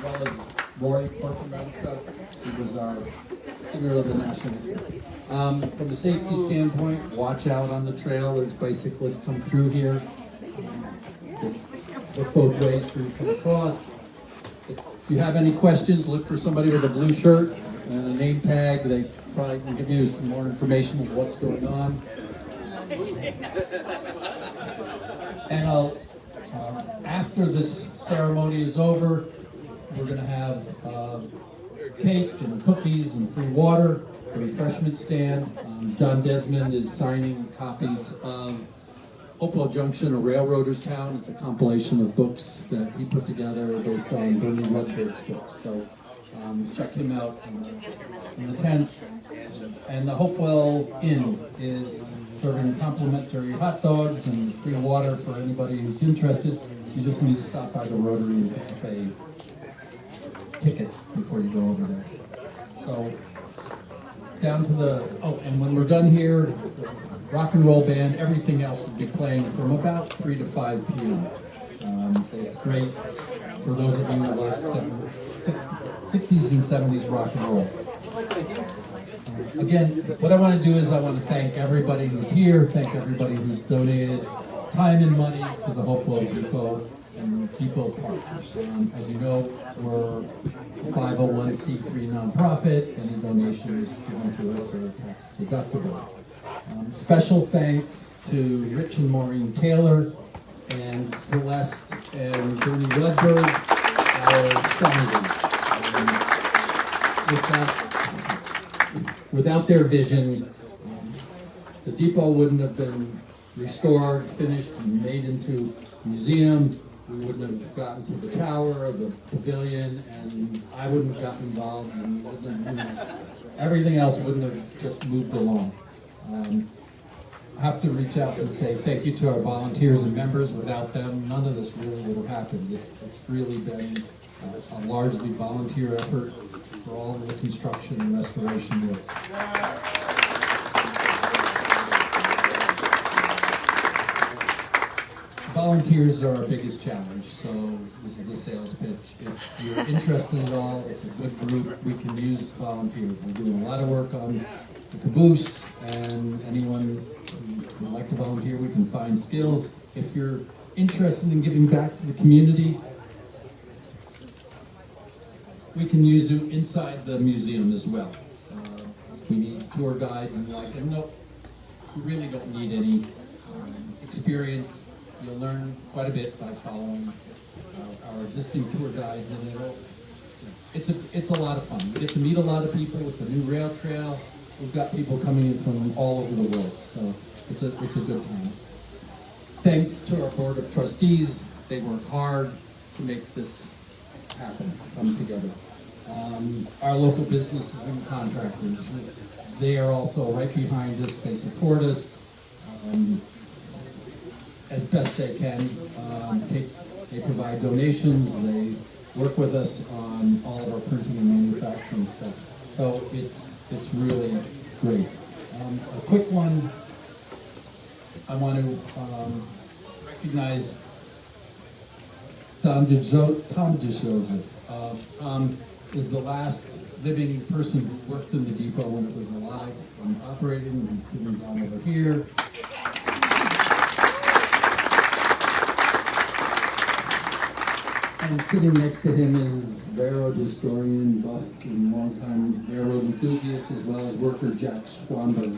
well as Roy Portman. He was our singer of the national. From a safety standpoint, watch out on the trail. There's bicyclists come through here. Just look both ways for you to come across. If you have any questions, look for somebody with a blue shirt and a name tag. They probably can give you some more information of what's going on. And after this ceremony is over, we're going to have cake and cookies and free water, a refreshment stand. John Desmond is signing copies of Hopewell Junction, a railroader's town. It's a compilation of books that he put together based on Bernie Rudberg's books. So check him out in the tent. And the Hopewell Inn is serving complimentary hot dogs and free water for anybody who's interested. You just need to stop by the Rotary and pick up a ticket before you go over there. So down to and when we're done here, rock and roll band, everything else will be playing from about 3 to 5 p.m. It's great for those of you who like 60s and 70s rock and roll. Again, what I want to do is I want to thank everybody who's here, thank everybody who's donated time and money to the Hopewell Depot and Depot Park. As you know, we're a 501c3 nonprofit. Any donations given to us are tax deductible. Special thanks to Rich and Maureen Taylor and Celeste and Bernie Rudberg, our founders. Without their vision, the depot wouldn't have been restored, finished, and made into a museum. We wouldn't have gotten to the tower, the pavilion, and I wouldn't have gotten involved, and everything else wouldn't have just moved along. I have to reach out and say thank you to our volunteers and members. Without them, none of this really would have happened. It's really been a largely volunteer effort for all of the construction and restoration work. Volunteers are our biggest challenge, so this is the sales pitch. If you're interested at all, it's a good group. We can use volunteers. We're doing a lot of work on the Caboose, and anyone who would like to volunteer, we can find skills. If you're interested in giving back to the community, we can use you inside the museum as well. We need tour guides and and no, you really don't need any experience. You'll learn quite a bit by following our existing tour guides, and it's a lot of fun. We get to meet a lot of people with the new rail trail. We've got people coming in from all over the world, so it's a good time. Thanks to our board of trustees. They work hard to make this happen, come together. Our local businesses and contractors, they are also right behind us. They support us as best they can. They provide donations. They work with us on all of our printing and manufacturing stuff. So it's really great. A quick one, I want to recognize Tom DeJoseph. Is the last living person who worked in the depot when it was alive and operating. He's sitting down over here. And sitting next to him is railroad historian, buff, and longtime railroad enthusiast, as well as worker Jack Schwamberg.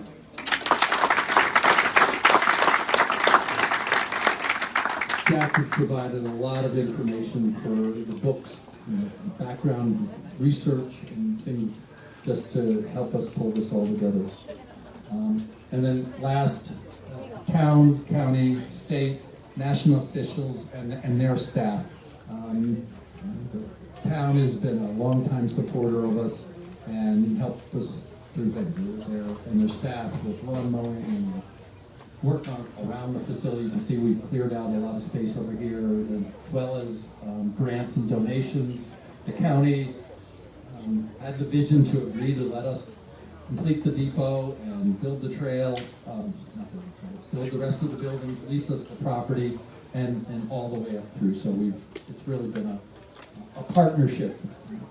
Jack has provided a lot of information for the books, background research and things just to help us pull this all together. And then last, town, county, state, national officials, and their staff. The town has been a longtime supporter of us and helped us through things. And their staff with lawn mowing and work around the facility. You can see we've cleared out a lot of space over here, as well as grants and donations. The county had the vision to agree to let us complete the depot and build the trail, build the rest of the buildings, lease us the property, and all the way up through. So it's really been a partnership.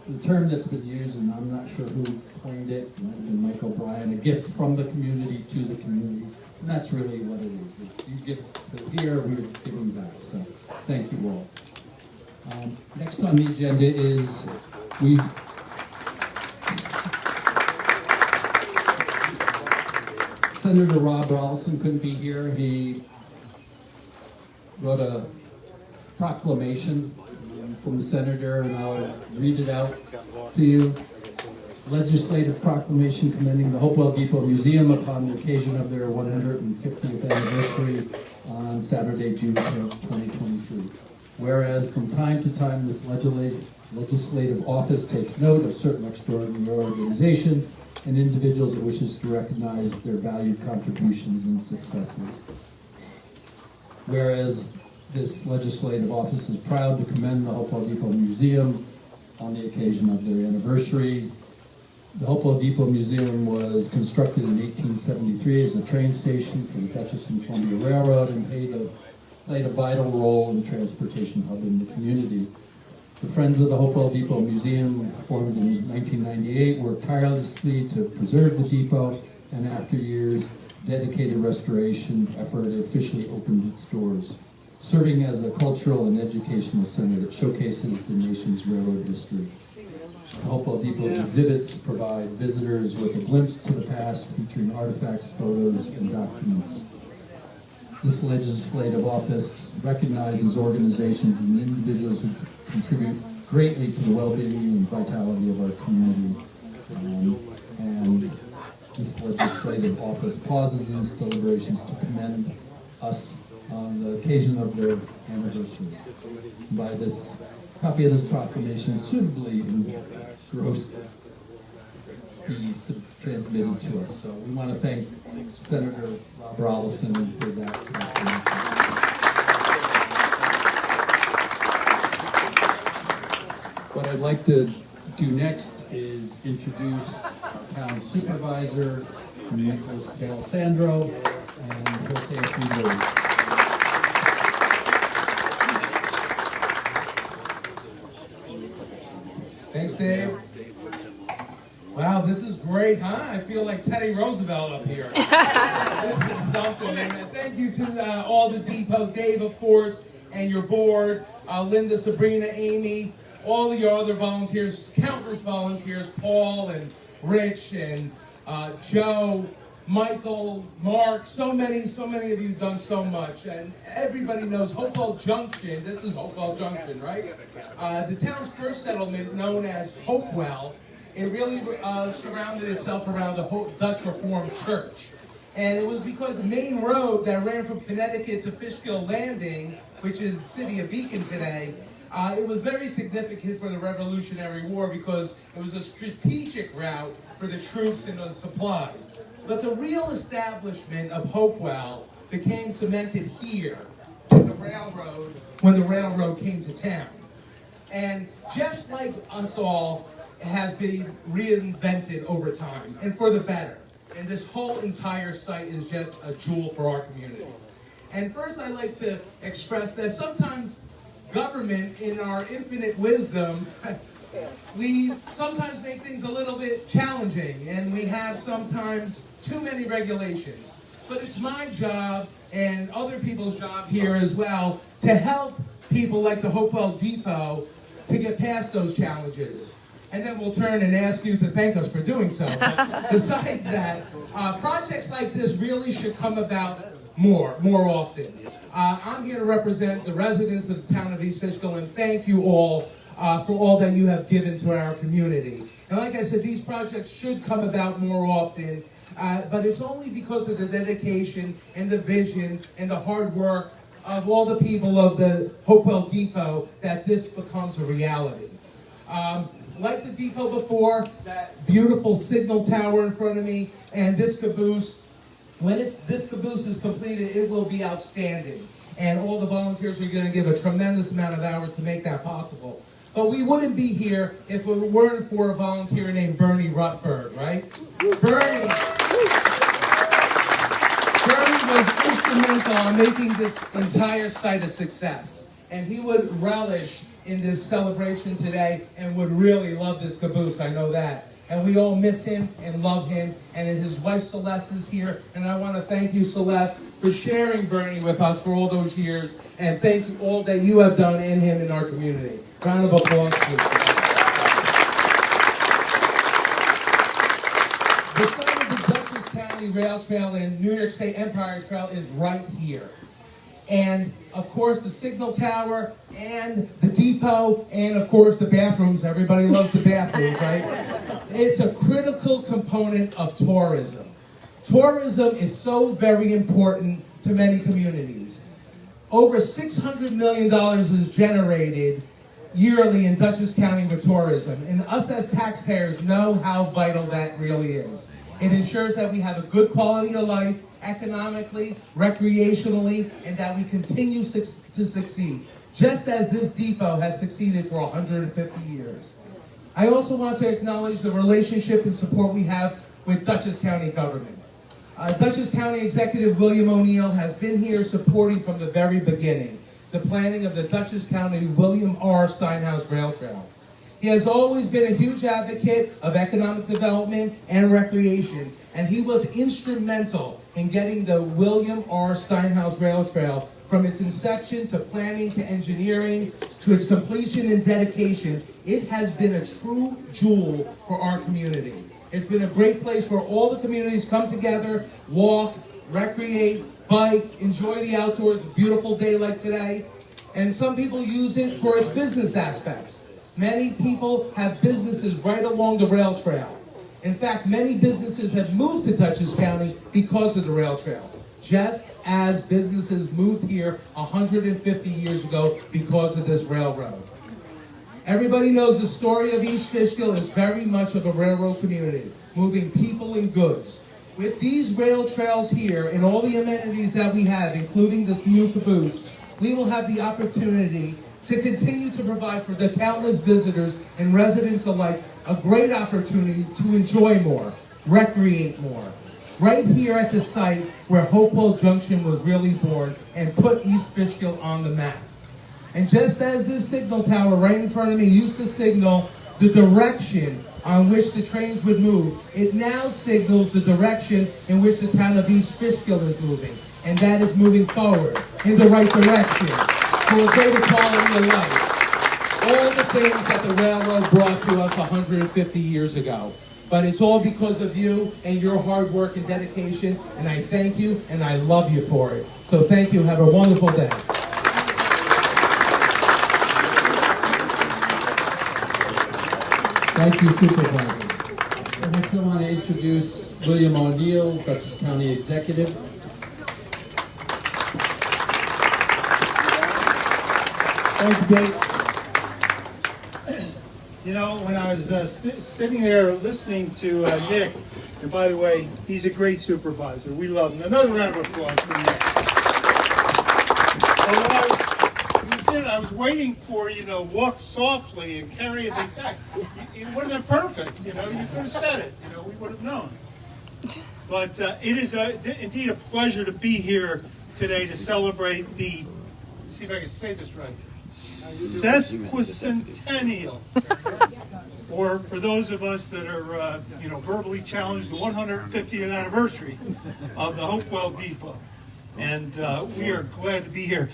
The term that's been used, and I'm not sure who coined it, it might have been Mike O'Brien, a gift from the community to the community. And that's really what it is. You give here, we're giving back. So thank you all. Next on the agenda is Senator Rob Rolison couldn't be here. He wrote a proclamation from the senator, and I'll read it out to you. Legislative proclamation commending the Hopewell Depot Museum upon the occasion of their 150th anniversary on Saturday, June 10th, 2023. Whereas from time to time this legislative office takes note of certain extraordinary organizations and individuals it wishes to recognize their valued contributions and successes. Whereas this legislative office is proud to commend the Hopewell Depot Museum on the occasion of their anniversary. The Hopewell Depot Museum was constructed in 1873 as a train station for the Dutchess and Columbia Railroad and played a vital role in the transportation hub in the community. The Friends of the Hopewell Depot Museum, formed in 1998, worked tirelessly to preserve the depot, and after years dedicated restoration effort, it officially opened its doors, serving as a cultural and educational center that showcases the nation's railroad history. The Hopewell Depot's exhibits provide visitors with a glimpse to the past, featuring artifacts, photos, and documents. This legislative office recognizes organizations and individuals who contribute greatly to the well-being and vitality of our community. And this legislative office pauses in its deliberations to commend us on the occasion of their anniversary. By this copy of this proclamation, suitably engrossed, be transmitted to us. So we want to thank Senator Rob Rolison for that proclamation. What I'd like to do next is introduce our town supervisor, Nicholas D'Alessandro, and he'll say a few words. Thanks, Dave. Wow, this is great, huh? I feel like Teddy Roosevelt up here. This is something. And thank you to all the depot, Dave, of course, and your board, Linda, Sabrina, Amy, all of your other volunteers, countless volunteers, Paul and Rich and Joe, Michael, Mark, so many of you have done so much. And everybody knows Hopewell Junction. This is Hopewell Junction, right? The town's first settlement, known as Hopewell, it really surrounded itself around the Dutch Reformed Church. And it was because the main road that ran from Connecticut to Fishkill Landing, which is the city of Beacon today, it was very significant for the Revolutionary War because it was a strategic route for the troops and the supplies. But the real establishment of Hopewell became cemented here with the railroad when the railroad came to town. And just like us all, it has been reinvented over time and for the better. And this whole entire site is just a jewel for our community. And first I'd like to express that sometimes government, in our infinite wisdom, we sometimes make things a little bit challenging, and we have sometimes too many regulations. But it's my job and other people's job here as well to help people like the Hopewell Depot to get past those challenges. And then we'll turn and ask you to thank us for doing so. But besides that, projects like this really should come about more often. I'm here to represent the residents of the town of East Fishkill and thank you all for all that you have given to our community. And like I said, these projects should come about more often, but it's only because of the dedication and the vision and the hard work of all the people of the Hopewell Depot that this becomes a reality. Like the depot before, that beautiful signal tower in front of me, and this caboose, when this caboose is completed, it will be outstanding. And all the volunteers are going to give a tremendous amount of hours to make that possible. But we wouldn't be here if it weren't for a volunteer named Bernie Rutberg, right? Bernie was instrumental in making this entire site a success. And he would relish in this celebration today and would really love this caboose, I know that. And we all miss him and love him. And his wife Celeste is here. And I want to thank you, Celeste, for sharing Bernie with us for all those years. And thank you all that you have done in him in our community. Round of applause, please. The site of the Dutchess County Rail Trail and New York State Empire Trail is right here. And of course the signal tower and the depot and of course the bathrooms. Everybody loves the bathrooms, right? It's a critical component of tourism. Tourism is so very important to many communities. Over $600 million is generated yearly in Dutchess County with tourism. And us as taxpayers know how vital that really is. It ensures that we have a good quality of life, economically, recreationally, and that we continue to succeed, just as this depot has succeeded for 150 years. I also want to acknowledge the relationship and support we have with Dutchess County government. Dutchess County Executive William O'Neill has been here supporting from the very beginning the planning of the Dutchess County William R. Steinhaus Rail Trail. He has always been a huge advocate of economic development and recreation, and he was instrumental in getting the William R. Steinhaus Rail Trail from its inception to planning to engineering to its completion and dedication. It has been a true jewel for our community. It's been a great place where all the communities come together, walk, recreate, bike, enjoy the outdoors, a beautiful day like today. And some people use it for its business aspects. Many people have businesses right along the rail trail. In fact, many businesses have moved to Dutchess County because of the rail trail, just as businesses moved here 150 years ago because of this railroad. Everybody knows the story of East Fishkill is very much of a railroad community, moving people and goods. With these rail trails here and all the amenities that we have, including this new caboose, we will have the opportunity to continue to provide for the countless visitors and residents alike a great opportunity to enjoy more, recreate more. Right here at the site where Hopewell Junction was really born and put East Fishkill on the map. And just as this signal tower right in front of me used to signal the direction on which the trains would move, it now signals the direction in which the town of East Fishkill is moving. And that is moving forward in the right direction for a greater quality of life. All the things that the railroad brought to us 150 years ago. But it's all because of you and your hard work and dedication, and I thank you and I love you for it. So thank you. Have a wonderful day. Thank you, Supervisor. Next, I want to introduce William O'Neill, Dutchess County Executive. Thank you, Dave. You know, when I was sitting there listening to Nick, and by the way, he's a great supervisor. We love him. Another round of applause for Nick. So when I was waiting for, walk softly and carry a big sack. It would have been perfect, you could have said it, we would have known. But it is indeed a pleasure to be here today to celebrate the, see if I can say this right, sesquicentennial, or for those of us that are, verbally challenged, the 150th anniversary of the Hopewell Depot. And we are glad to be here.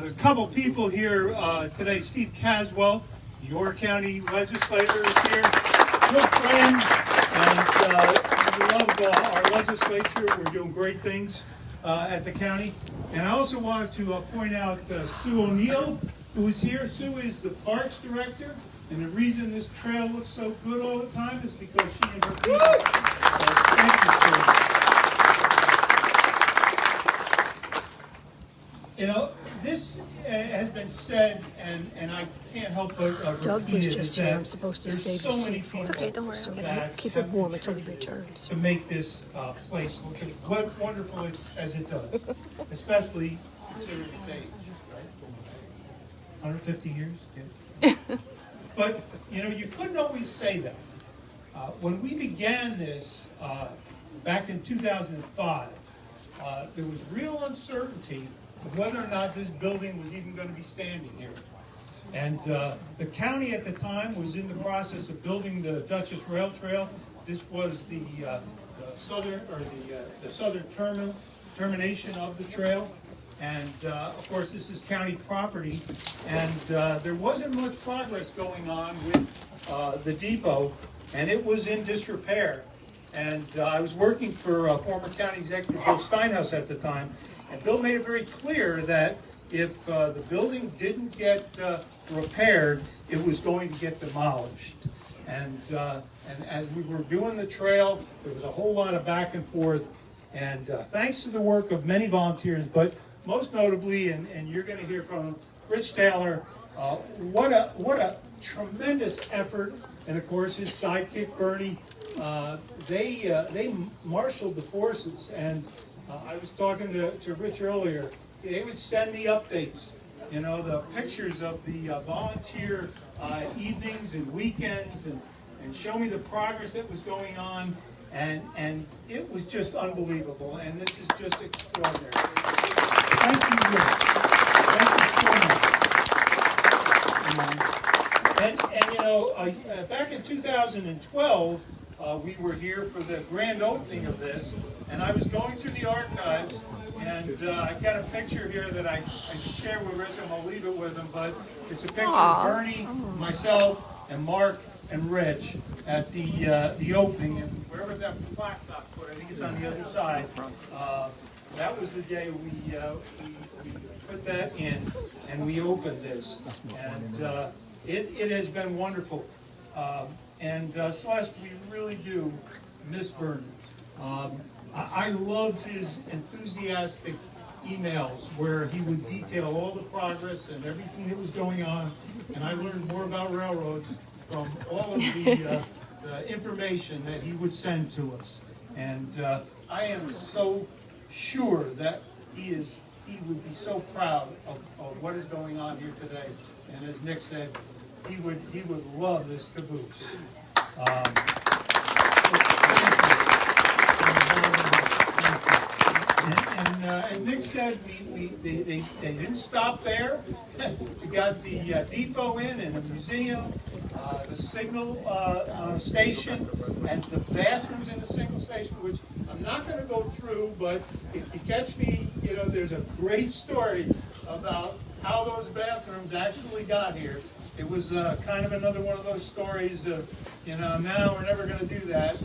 There's a couple people here today. Steve Caswell, your county legislator, is here. Good friend, and we love our legislature. We're doing great things at the county. And I also wanted to point out Sue O'Neill, who is here. Sue is the Parks Director, and the reason this trail looks so good all the time is because she and her people. Thank you, Sue. This has been said, and I can't help but Doug repeat was it, just is here. that I'm supposed to there's save so the many seat for him. people Okay, don't worry. So that keep it have warm until he contributed returns. to make this place look as wonderful as it does, especially considering its age, right? 150 years? Yeah. But, you couldn't always say that. When we began this back in 2005, there was real uncertainty of whether or not this building was even going to be standing here. And the county at the time was in the process of building the Dutchess Rail Trail. This was the southern termination of the trail. And of course, this is county property. And there wasn't much progress going on with the depot, and it was in disrepair. And I was working for former county executive Bill Steinhaus at the time, and Bill made it very clear that if the building didn't get repaired, it was going to get demolished. And as we were doing the trail, there was a whole lot of back and forth. And thanks to the work of many volunteers, but most notably, and you're going to hear from Rich Taylor, what a tremendous effort, and of course his sidekick Bernie. They marshaled the forces, and I was talking to Rich earlier. They would send me updates, you know, the pictures of the volunteer evenings and weekends, and show me the progress that was going on, and it was just unbelievable, and this is just extraordinary. Thank you, Rich. Thank you so much. And you know, back in 2012, we were here for the grand opening of this, and I was going through the archives, and I've got a picture here that I share with Rich, and I'll leave it with him, but it's a picture of Bernie, myself, and Mark, and Rich at the opening, and wherever that plaque got put, I think it's on the other side. That was the day we put that in, and we opened this, and it has been wonderful. And Celeste, we really do miss Bernie. I loved his enthusiastic emails where he would detail all the progress and everything that was going on, and I learned more about railroads from all of the information that he would send to us. And I am so sure that he would be so proud of what is going on here today. And as Nick said, he would love this caboose. And Nick said they didn't stop there. We got the depot in and a museum, the signal station, and the bathrooms in the signal station, which I'm not going to go through, but if you catch me, you know, there's a great story about how those bathrooms actually got here. It was kind of another one of those stories of, you know, now we're never going to do that,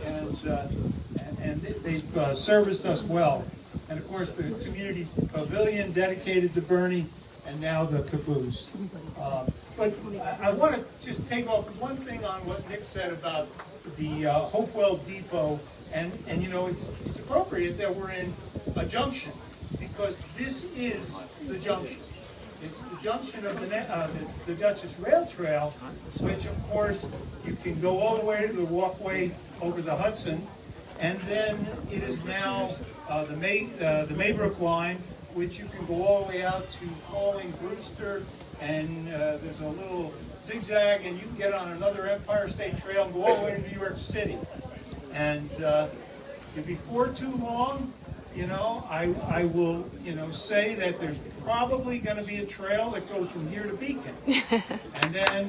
and they've serviced us well. And of course, the community pavilion dedicated to Bernie, and now the caboose. But I want to just take off one thing on what Nick said about the Hopewell Depot, and you know, it's appropriate that we're in a junction, because this is the junction. It's the junction of the Dutchess Rail Trail, which of course you can go all the way to the walkway over the Hudson, and then it is now the Maybrook line, which you can go all the way out to Falling Brewster, and there's a little zigzag, and you can get on another Empire State Trail and go all the way to New York City. And before too long, you know, I will, you know, say that there's probably going to be a trail that goes from here to Beacon, and then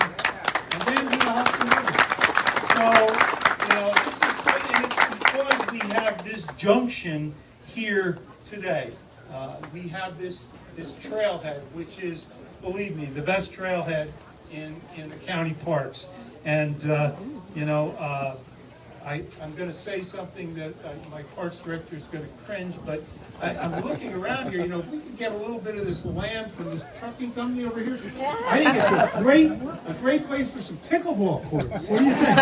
you know, so you know, this is great, and it's because we have this junction here today. We have this trailhead, which is, believe me, the best trailhead in the county parks, and you know. I'm going to say something that my parks director is going to cringe, but I'm looking around here. You know, if we could get a little bit of this land from this trucking company over here, I think it's a great place for some pickleball courts. What do you think?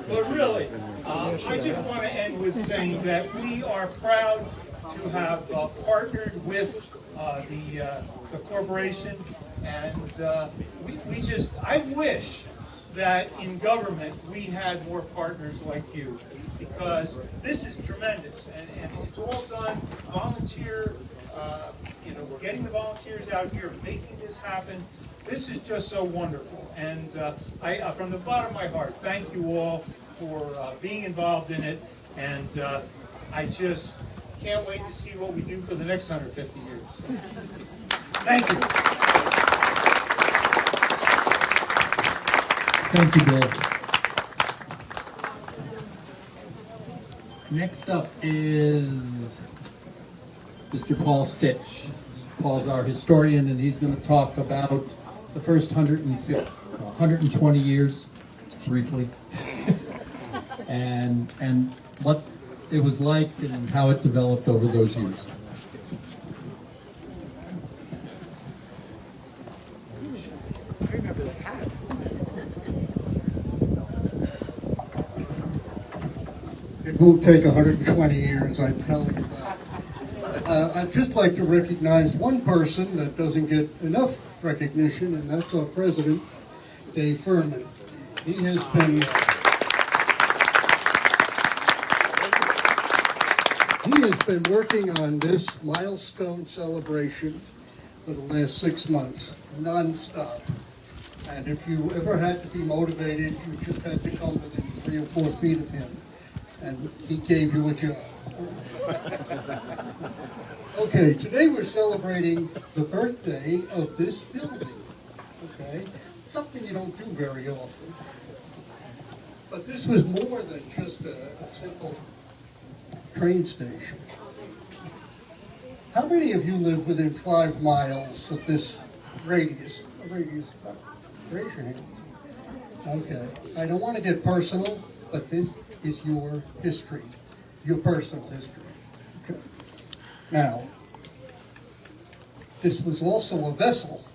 But really, I just want to end with saying that we are proud to have partnered with the corporation, and I wish that in government we had more partners like you, because this is tremendous, and it's all done volunteer, you know, getting the volunteers out here, making this happen. This is just so wonderful, and I from the bottom of my heart, thank you all for being involved in it, and I just can't wait to see what we do for the next 150 years. Thank you. Thank you, Bill. Next up is Mr. Paul Stitch. Paul's our historian, and he's going to talk about the first 120 years, briefly, and what it was like and how it developed over those years. It won't take 120 years, I'm telling you that. I'd just like to recognize one person that doesn't get enough recognition, and that's our president, Dave Furman. He has been working on this milestone celebration for the last 6 months, non-stop. And if you ever had to be motivated, you just had to come within 3 or 4 feet of him, and he gave you a job. Okay, today we're celebrating the birthday of this building, okay? Something you don't do very often. But this was more than just a simple train station. How many of you live within 5 miles of this radius? Raise your hands. Okay, I don't want to get personal, but this is your history, your personal history. Okay. Now, this was also a vessel.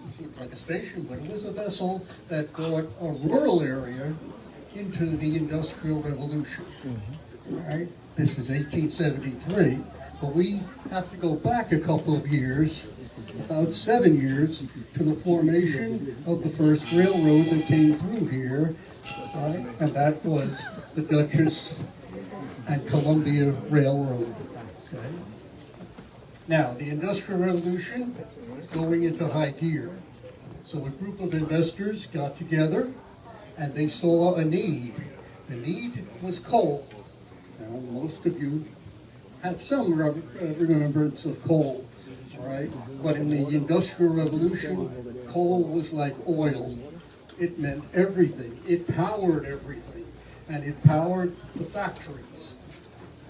It seems like a station, but it was a vessel that brought a rural area into the Industrial Revolution. Right? This is 1873, but we have to go back a couple of years, about 7 years, to the formation of the first railroad that came through here, right? And that was the Dutchess and Columbia Railroad. Okay? Now, the Industrial Revolution is going into high gear. So a group of investors got together and they saw a need. The need was coal. Now, most of you have some remembrance of coal, all right? But in the Industrial Revolution, coal was like oil. It meant everything. It powered everything. And it powered the factories.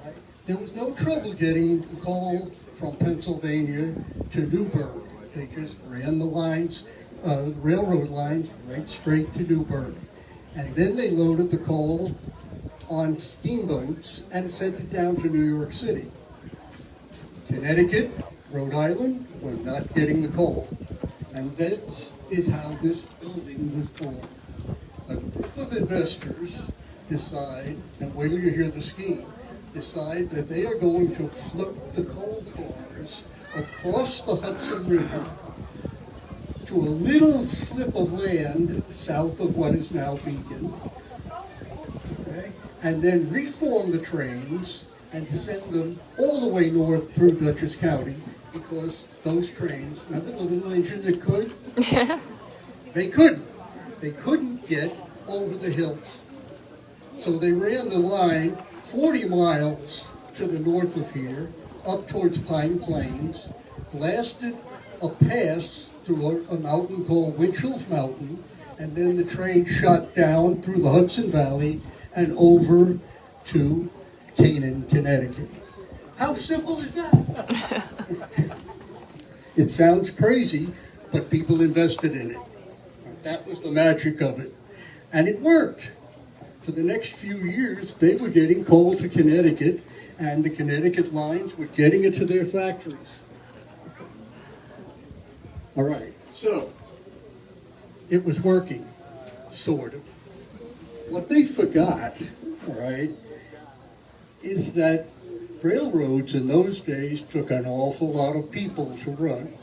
Right? There was no trouble getting coal from Pennsylvania to Newburgh. They just ran the lines, railroad lines, right straight to Newburgh. And then they loaded the coal on steamboats and sent it down to New York City. Connecticut, Rhode Island were not getting the coal. And that is how this building was born. A group of investors decide, and wait till you hear the scheme, decide that they are going to float the coal cars across the Hudson River to a little slip of land south of what is now Beacon, okay? And then reform the trains and send them all the way north through Dutchess County, because those trains, remember the little engine that could? They couldn't. They couldn't get over the hills. So they ran the line 40 miles to the north of here, up towards Pine Plains, blasted a pass through a mountain called Winchell's Mountain, and then the train shot down through the Hudson Valley and over to Canaan, Connecticut. How simple is that? It sounds crazy, but people invested in it. That was the magic of it. And it worked. For the next few years, they were getting coal to Connecticut, and the Connecticut lines were getting it to their factories. All right, so it was working, sort of. What they forgot, all right, is that railroads in those days took an awful lot of people to run,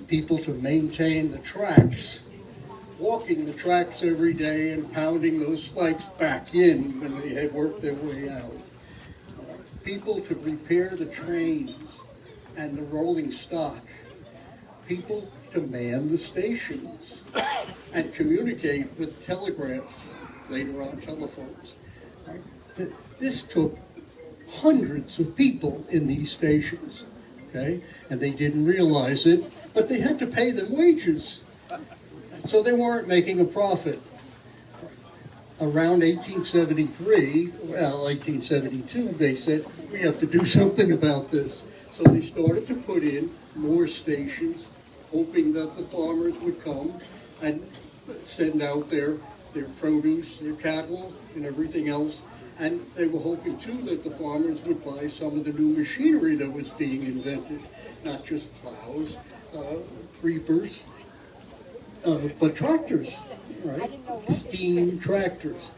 people to maintain the tracks, walking the tracks every day and pounding those spikes back in when they had worked their way out. People to repair the trains and the rolling stock. People to man the stations and communicate with telegraphs, later on telephones. This took hundreds of people in these stations. okay? And they didn't realize it, but they had to pay them wages. So they weren't making a profit. Around 1873, well, 1872, they said, we have to do something about this. So they started to put in more stations, hoping that the farmers would come and send out their produce, their cattle, and everything else. And they were hoping, too, that the farmers would buy some of the new machinery that was being invented, not just plows, reapers, but tractors, right? Steam tractors.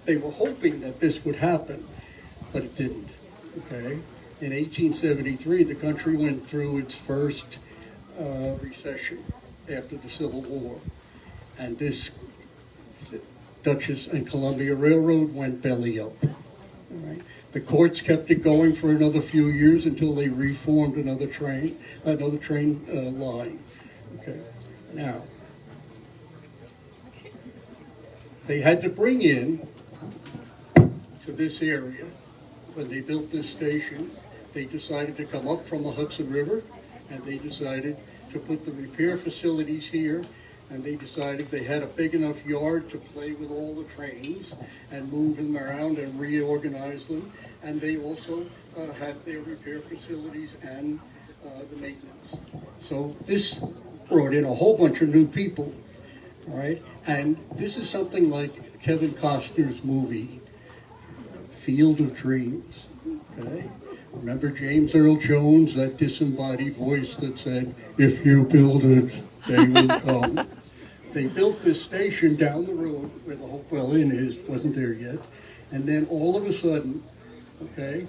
They were hoping that this would happen, but it didn't, okay? In 1873, the country went through its first recession after the Civil War. And this Dutchess and Columbia Railroad went belly up. Right? The courts kept it going for another few years until they reformed another train line. Okay. Now, they had to bring in to this area, when they built this station, they decided to come up from the Hudson River, and they decided to put the repair facilities here, and they decided they had a big enough yard to play with all the trains and move them around and reorganize them. And they also had their repair facilities and the maintenance. So this brought in a whole bunch of new people, all right? And this is something like Kevin Costner's movie, Field of Dreams, okay? Remember James Earl Jones, that disembodied voice that said, if you build it, they will come. They built this station down the road where the Hopewell Inn is, wasn't there yet, and then all of a sudden, okay,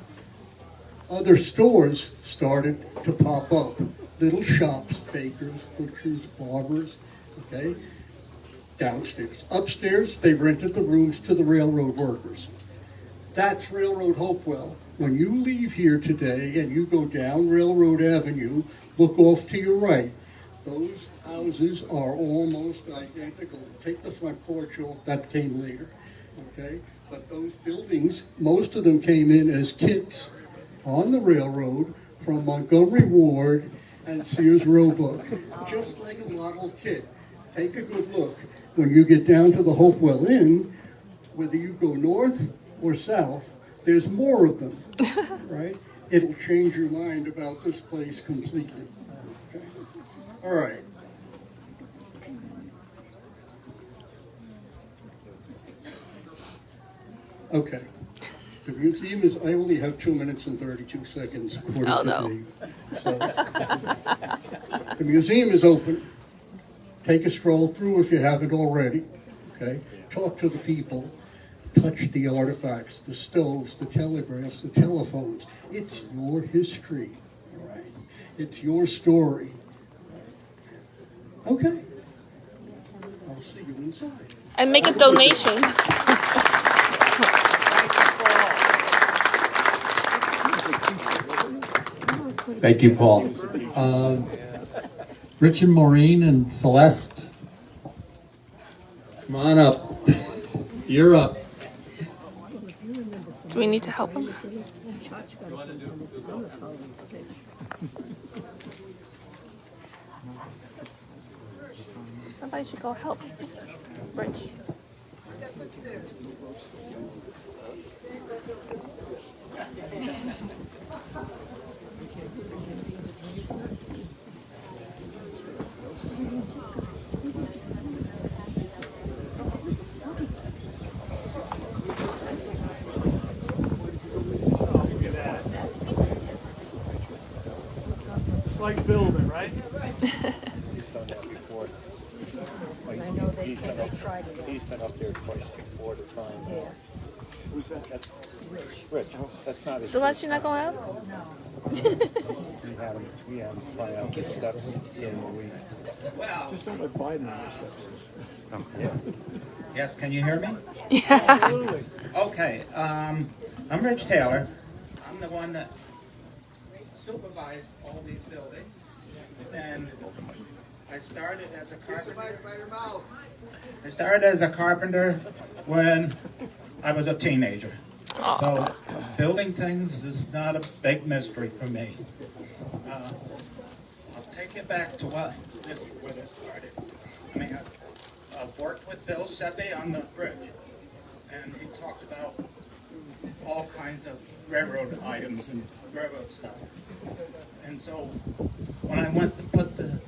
other stores started to pop up. Little shops, bakers, butchers, barbers, okay, downstairs. Upstairs, they rented the rooms to the railroad workers. That's Railroad Hopewell. When you leave here today and you go down Railroad Avenue, look off to your right. Those houses are almost identical. Take the front porch off, that came later, okay? But those buildings, most of them came in as kits on the railroad from Montgomery Ward and Sears Roebuck, just like a model kit. Take a good look. When you get down to the Hopewell Inn, whether you go north or south, there's more of them, right? It'll change your mind about this place completely. Okay? All right. Okay. The museum is, I only have 2 minutes and 32 seconds, according to Dave. So, the museum is open. Take a stroll through if you haven't already, okay? Talk to the people. Touch the artifacts, the stoves, the telegraphs, the telephones. It's your history, all right? It's your story. Okay. I'll see you inside. And make a donation. Thank you, Paul. Rich and Maureen and Celeste, come on up. You're up. Do we need to help him? Somebody should go help Rich. It's like building, right? He's done that before. I know they tried it. He's been up there twice before to try and. Yeah. Who's that? Rich. That's not his. Celeste, you're not going out? We had him try out this stuff during the week. Just don't let Biden on your steps. Yeah. Yes, can you hear me? Yeah. Absolutely. Okay, I'm Rich Taylor. I'm the one that supervised all these buildings. And I started as a carpenter. When I was a teenager. So building things is not a big mystery for me. I'll take you back to where this started. I mean, I've worked with Bill Seppi on the bridge, and he talked about all kinds of railroad items and railroad stuff. And so when I went to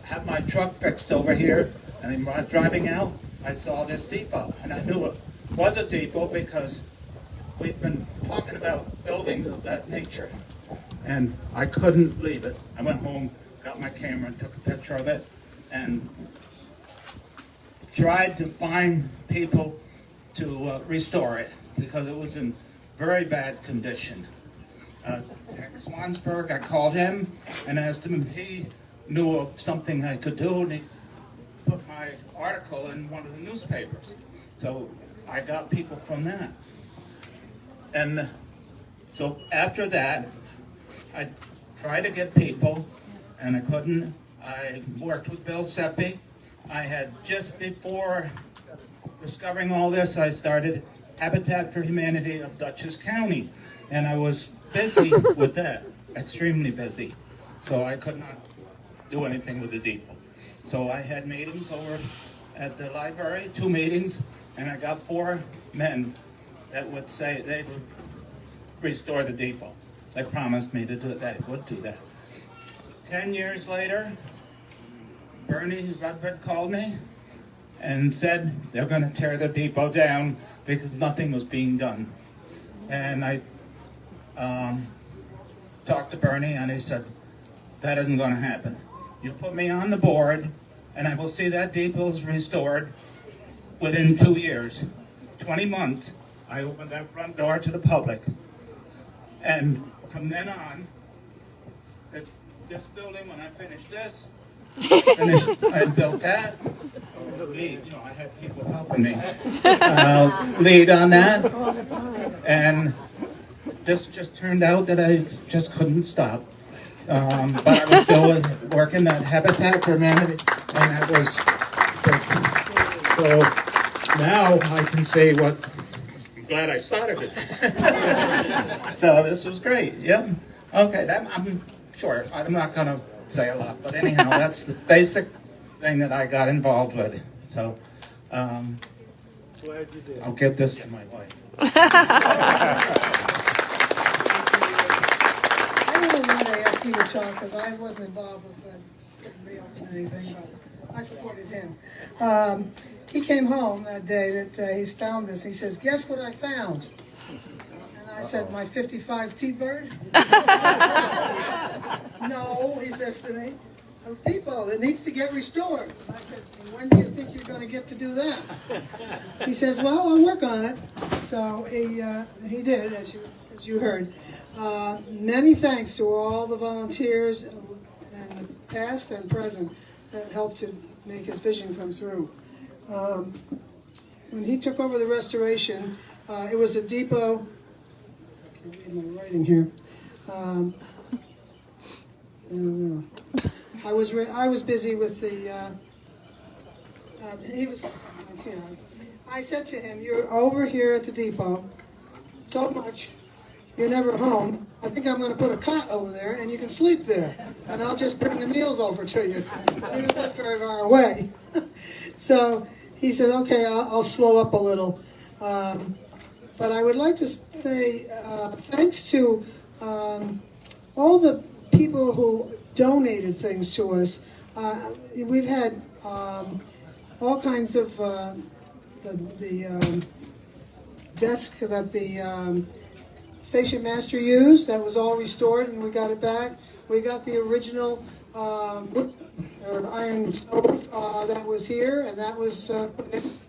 have my truck fixed over here, and I'm driving out, I saw this depot, and I knew it was a depot because we've been talking about buildings of that nature, and I couldn't leave it. I went home, got my camera, and took a picture of it, and tried to find people to restore it because it was in very bad condition. Tex Swansburg, I called him and asked him if he knew of something I could do, and he put my article in one of the newspapers. So I got people from that. And so after that, I tried to get people, and I couldn't. I worked with Bill Seppi. I had just before discovering all this, I started Habitat for Humanity of Dutchess County, and I was busy with that, extremely busy. So I could not do anything with the depot. So I had meetings over at the library, 2 meetings, and I got 4 men that would say they would restore the depot. They promised me to do that, they would do that. 10 years later, Bernie Rudford called me and said they're going to tear the depot down because nothing was being done. And I talked to Bernie, and he said, that isn't going to happen. You put me on the board, and I will see that depot is restored within 2 years. 20 months, I opened that front door to the public. And from then on, it's this building, when I finished this, I built that. Lead, I had people helping me lead on that. And this just turned out that I just couldn't stop. But I was still working at Habitat for Humanity, and that was so now I can say what I'm glad I started it. So this was great. Yep. Okay, I'm short. I'm not going to say a lot, but anyhow, that's the basic thing that I got involved with. So Glad you did. I'll give this to my wife. I really wanted to ask you to talk because I wasn't involved with anybody else in anything, but I supported him. He came home that day that he's found this. He says, guess what I found? And I said, my 55 T-bird? No, he says to me, a depot that needs to get restored. I said, and when do you think you're going to get to do that? He says, well, I'll work on it. So he did, as you heard. Many thanks to all the volunteers in the past and present that helped to make his vision come through. When he took over the restoration, it was a depot. I can't read my writing here. I don't know. I was busy with the. He was. I said to him, "You're over here at the depot so much. You're never home. I think I'm going to put a cot over there, and you can sleep there, and I'll just bring the meals over to you. We don't live very far away." So he said, "Okay, I'll slow up a little." But I would like to say thanks to all the people who donated things to us. We've had all kinds of the desk that the station master used, that was all restored, and we got it back. We got the original wood or iron stove that was here, and that was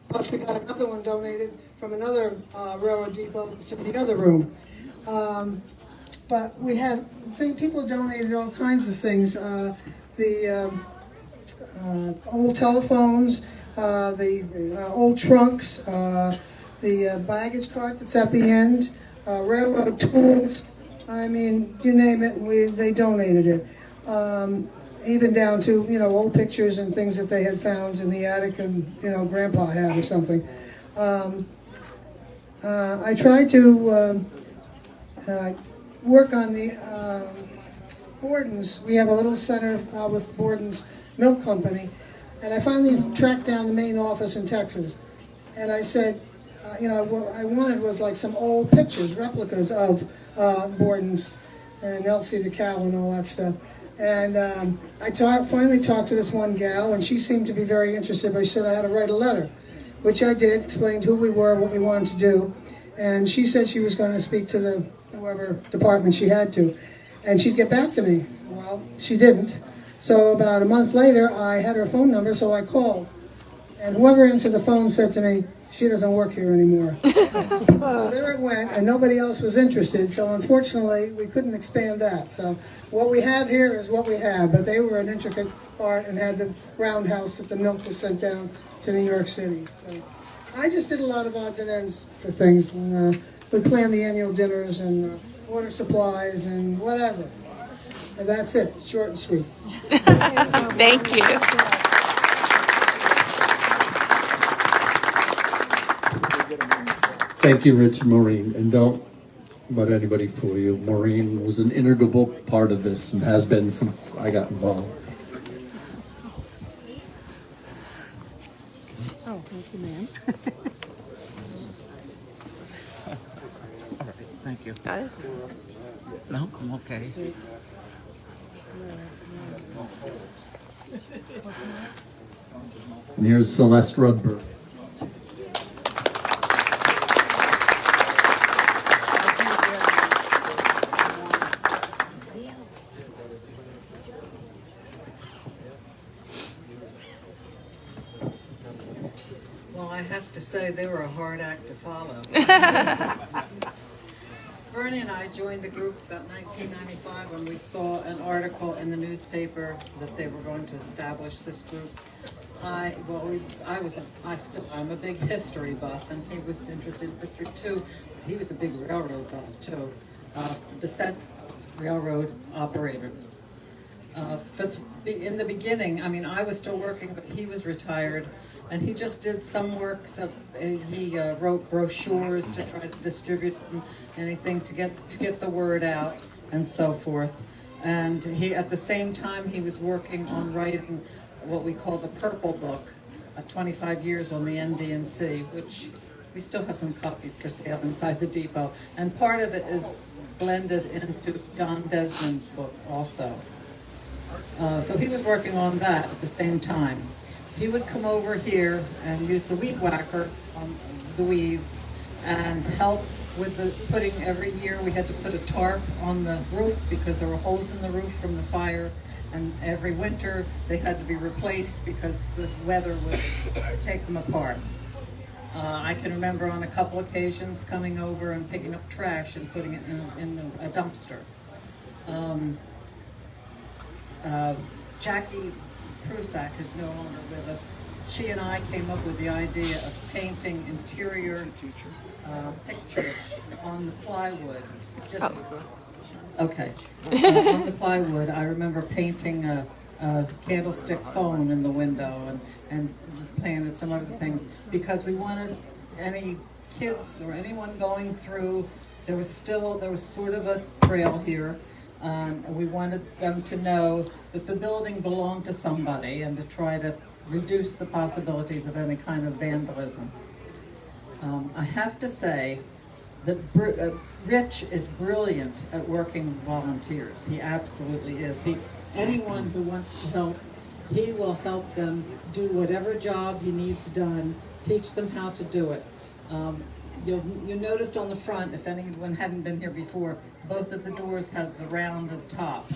plus we got another one donated from another railroad depot that's in the other room. But we had people donated all kinds of things. The old telephones, the old trunks, the baggage cart that's at the end, railroad tools. I mean, you name it, they donated it. Even down to old pictures and things that they had found in the attic and Grandpa had or something. I tried to work on the Borden's, we have a little center with Borden's Milk Company, and I finally tracked down the main office in Texas. And I said, what I wanted was like some old pictures, replicas of Borden's and Elsie the cow and all that stuff. And I finally talked to this one gal, and she seemed to be very interested, but she said I had to write a letter, which I did, explained who we were, what we wanted to do. And she said she was going to speak to the whoever department she had to, and she'd get back to me. Well, she didn't. So about a month later, I had her phone number, so I called. And whoever answered the phone said to me, she doesn't work here anymore. So there it went, and nobody else was interested, so unfortunately, we couldn't expand that. So what we have here is what we have, but they were an intricate part and had the roundhouse that the milk was sent down to New York City. So I just did a lot of odds and ends for things. And, we planned the annual dinners and water supplies and whatever. And that's it, short and sweet. Thank you. Thank you, Rich and Maureen, and don't let anybody fool you. Maureen was an integral part of this and has been since I got involved. Oh, thank you, ma'am. All right, thank you. Got it? No, I'm okay. And here's Celeste Rudberg. Well, I have to say, they were a hard act to follow. Bernie and I joined the group about 1995 when we saw an article in the newspaper that they were going to establish this group. I'm a big history buff, and he was interested in history too. He was a big railroad buff too. Descent railroad operators. In the beginning, I mean, I was still working, but he was retired, and he just did some work. So he wrote brochures to try to distribute anything to get the word out and so forth. And he, at the same time, he was working on writing what we call the Purple Book, 25 years on the NDNC, which we still have some copies for sale inside the depot. And part of it is blended into John Desmond's book also. So he was working on that at the same time. He would come over here and use the weed whacker on the weeds and help with the putting. Every year we had to put a tarp on the roof because there were holes in the roof from the fire, and every winter they had to be replaced because the weather would take them apart. I can remember on a couple occasions coming over and picking up trash and putting it in a dumpster. Jackie Prusak is no longer with us. She and I came up with the idea of painting interior pictures on the plywood. Okay. On the plywood, I remember painting a candlestick phone in the window and planted some other things because we wanted any kids or anyone going through. There was sort of a trail here. And we wanted them to know that the building belonged to somebody and to try to reduce the possibilities of any kind of vandalism. I have to say that Rich is brilliant at working with volunteers. He absolutely is. Anyone who wants to help, he will help them do whatever job he needs done, teach them how to do it. You noticed on the front, if anyone hadn't been here before, both of the doors have the rounded top.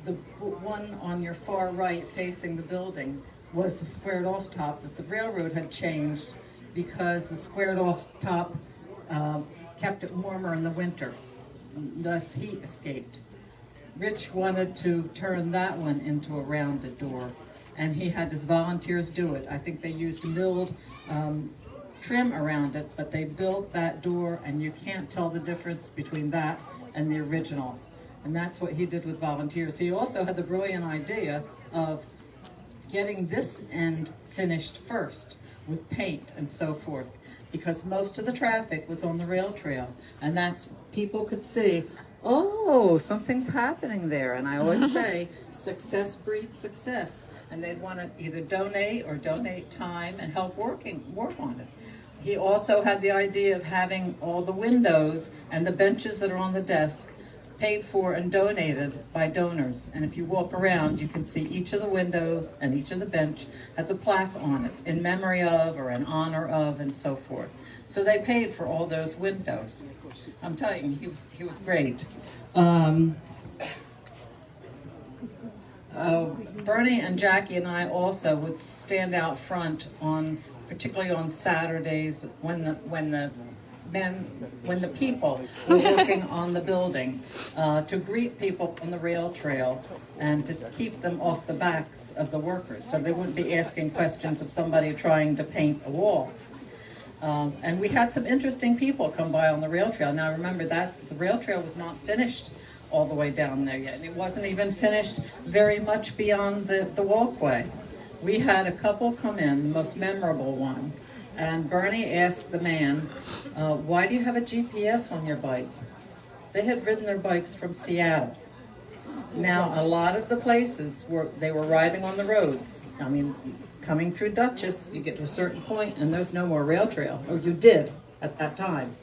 The one on your far right facing the building was a squared off top that the railroad had changed because the squared off top kept it warmer in the winter, thus heat escaped. Rich wanted to turn that one into a rounded door, and he had his volunteers do it. I think they used milled trim around it, but they built that door, and you can't tell the difference between that and the original. And that's what he did with volunteers. He also had the brilliant idea of getting this end finished first with paint and so forth, because most of the traffic was on the rail trail, and that's, people could see oh, something's happening there. And I always say, success breeds success. And they'd want to either donate time and help work on it. He also had the idea of having all the windows and the benches that are on the desk paid for and donated by donors. And if you walk around, you can see each of the windows and each of the bench has a plaque on it in memory of or in honor of and so forth. So they paid for all those windows. I'm telling you, he was great. Bernie and Jackie and I also would stand out front particularly on Saturdays when the people were working on the building to greet people on the rail trail and to keep them off the backs of the workers so they wouldn't be asking questions of somebody trying to paint a wall. And we had some interesting people come by on the rail trail. Now remember that the rail trail was not finished all the way down there yet, and it wasn't even finished very much beyond the walkway. We had a couple come in, the most memorable one, and Bernie asked the man, why do you have a GPS on your bike? They had ridden their bikes from Seattle. Now, a lot of the places they were riding on the roads. I mean, coming through Dutchess, you get to a certain point and there's no more rail trail, or you did at that time.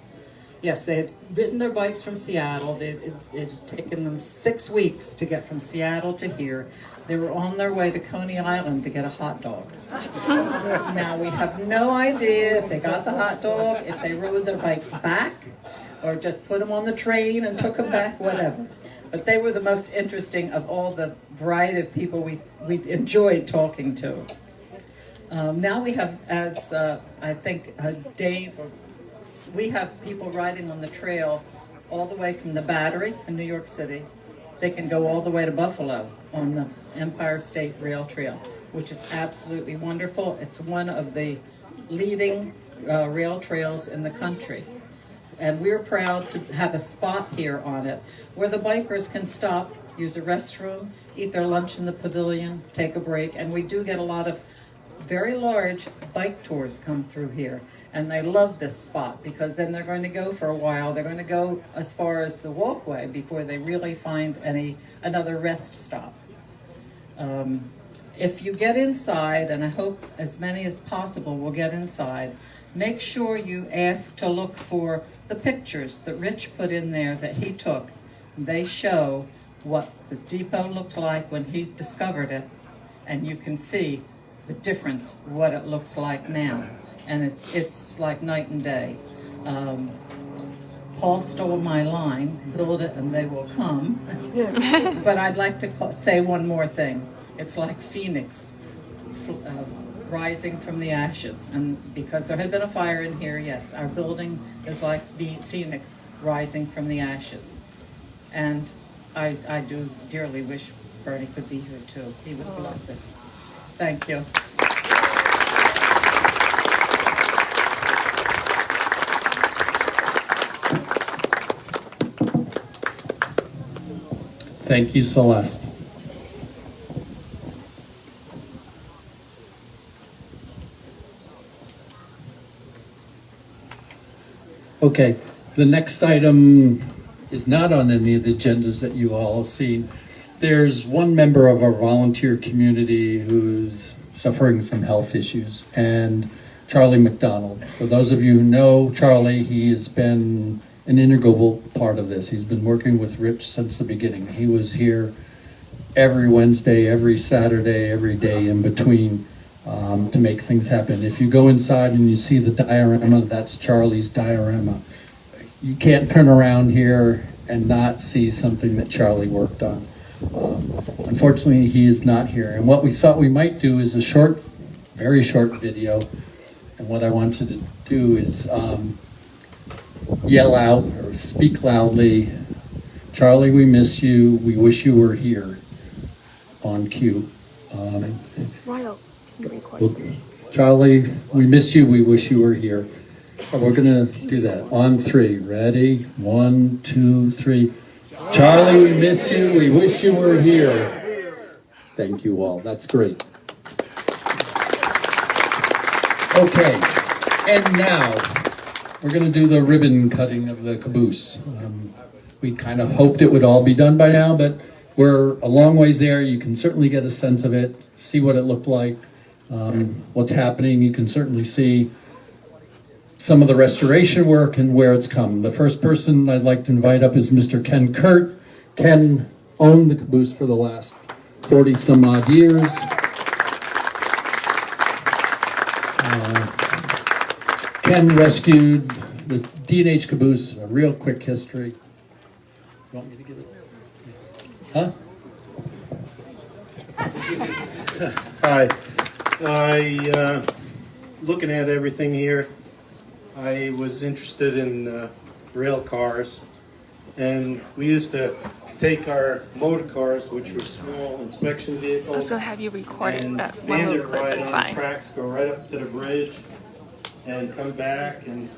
Yes, they had ridden their bikes from Seattle. It had taken them 6 weeks to get from Seattle to here. They were on their way to Coney Island to get a hot dog. Now, we have no idea if they got the hot dog, if they rode their bikes back, or just put them on the train and took them back, whatever. But they were the most interesting of all the variety of people we enjoyed talking to. Now we have, as I think Dave, we have people riding on the trail all the way from the Battery in New York City. They can go all the way to Buffalo on the Empire State Rail Trail, which is absolutely wonderful. It's one of the leading rail trails in the country. And we're proud to have a spot here on it where the bikers can stop, use a restroom, eat their lunch in the pavilion, take a break. And we do get a lot of very large bike tours come through here. And they love this spot because then they're going to go for a while. They're going to go as far as the walkway before they really find another rest stop. If you get inside, and I hope as many as possible will get inside, make sure you ask to look for the pictures that Rich put in there that he took. They show what the depot looked like when he discovered it, and you can see the difference, what it looks like now. And it's like night and day. Paul stole my line, build it and they will come. But I'd like to say one more thing. It's like Phoenix rising from the ashes. And because there had been a fire in here, yes, our building is like Phoenix rising from the ashes. And I do dearly wish Bernie could be here too. He would love this. Thank you. Thank you, Celeste. Okay, the next item is not on any of the agendas that you all have seen. There's one member of our volunteer community who's suffering some health issues, and Charlie McDonald. For those of you who know Charlie, he has been an integral part of this. He's been working with Rich since the beginning. He was here every Wednesday, every Saturday, every day in between to make things happen. If you go inside and you see the diorama, that's Charlie's diorama. You can't turn around here and not see something that Charlie worked on. Unfortunately, he is not here. And what we thought we might do is a short, very short video. And what I wanted to do is yell out or speak loudly, "Charlie, we miss you. We wish you were here," on cue. Charlie, we miss you. We wish you were here. So we're going to do that on 3. Ready? 1, 2, 3. Charlie, we miss you. We wish you were here. Thank you all. That's great. Okay. And now we're going to do the ribbon cutting of the caboose. We kind of hoped it would all be done by now, but we're a long ways there. You can certainly get a sense of it, see what it looked like, what's happening. You can certainly see some of the restoration work and where it's come. The first person I'd like to invite up is Mr. Ken Kurt. Ken owned the caboose for the last 40 some odd years. Ken rescued the D&H caboose, a real quick history. You want me to give it? Huh? Hi. Looking at everything here, I was interested in rail cars, and we used to take our motor cars, which were small inspection I vehicles, was gonna have you record it, and but one band little it clip right is on fine. tracks, go right up to the bridge, and come back. And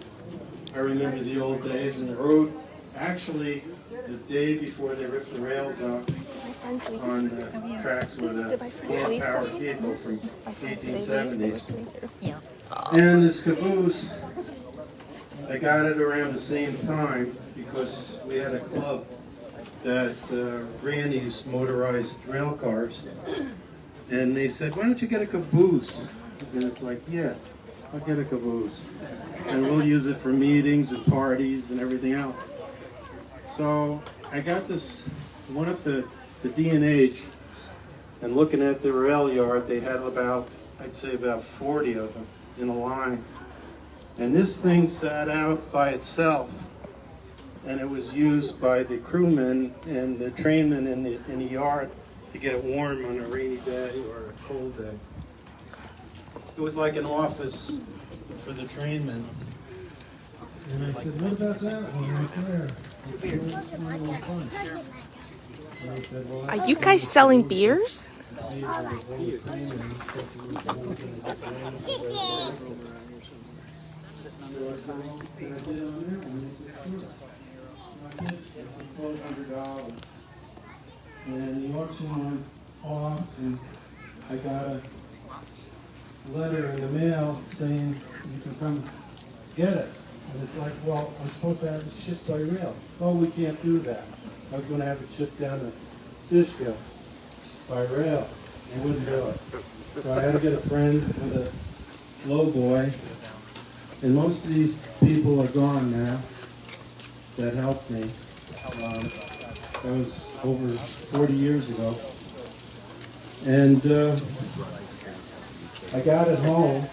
I remember the old days in the road. Actually, the day before they ripped the rails off on the tracks with a hand-powered vehicle from 1870s. And this caboose, I got it around the same time because we had a club that ran these motorized rail cars. And they said, why don't you get a caboose? And it's like, yeah, I'll get a caboose. And we'll use it for meetings and parties and everything else. So I got this, went up to the D&H, and looking at the rail yard, they had about, I'd say about 40 of them in a line. And this thing sat out by itself, and it was used by the crewmen and the trainmen in the yard to get warm on a rainy day or a cold day. It was like an office for the trainmen. And I said, what about that one right there? Are you guys selling beers? And the auction went off, and I got a letter in the mail saying you can come get it. And it's like, well, I'm supposed to have it shipped by rail. Oh, we can't do that. I was going to have it shipped down to Fishkill by rail. They wouldn't do it. So I had to get a friend with a low boy. And most of these people are gone now that helped me. That was over 40 years ago. And I got it home,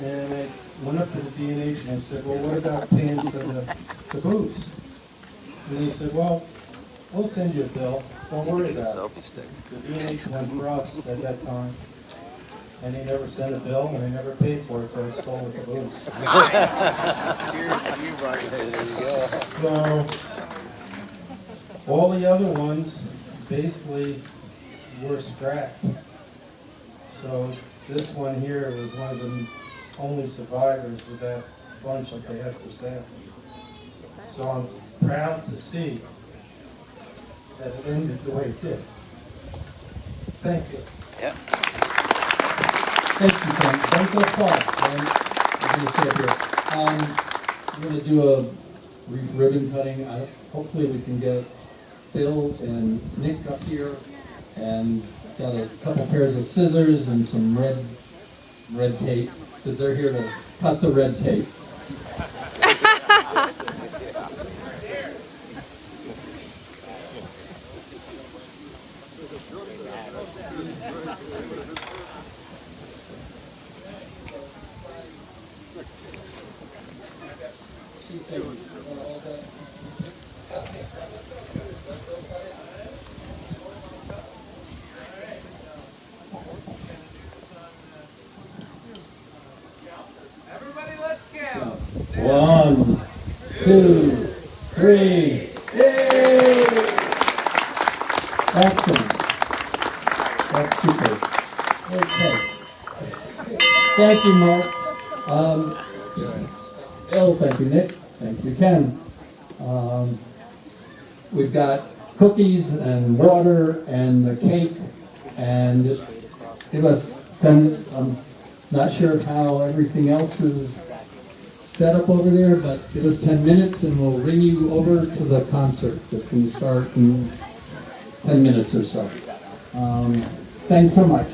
and I went up to the D&H and I said, well, what about paying for the caboose? And they said, well, we'll send you a bill. Don't worry about it. The D&H went for us at that time. And he never sent a bill, and he never paid for it, so I stole the caboose. So, all the other ones basically were scrapped. So this one here was one of the only survivors of that bunch that they had for sale. So I'm proud to see that it ended the way it did. Thank you. Thank you, Ken. Don't go far. I'm going to stay up here. We're going to do a brief ribbon cutting. Hopefully we can get Bill and Nick up here, and got a couple pairs of scissors and some red tape, because they're here to cut the red tape. Everybody, let's count. 1, 2, 3. Yay! Excellent. That's super. Okay. Thank you, Mark. Bill, thank you, Nick. Thank you, Ken. We've got cookies and water and a cake, and give us, I'm not sure how everything else is setup over there, but give us 10 minutes and we'll ring you over to the concert that's going to start in 10 minutes or so. Thanks so much.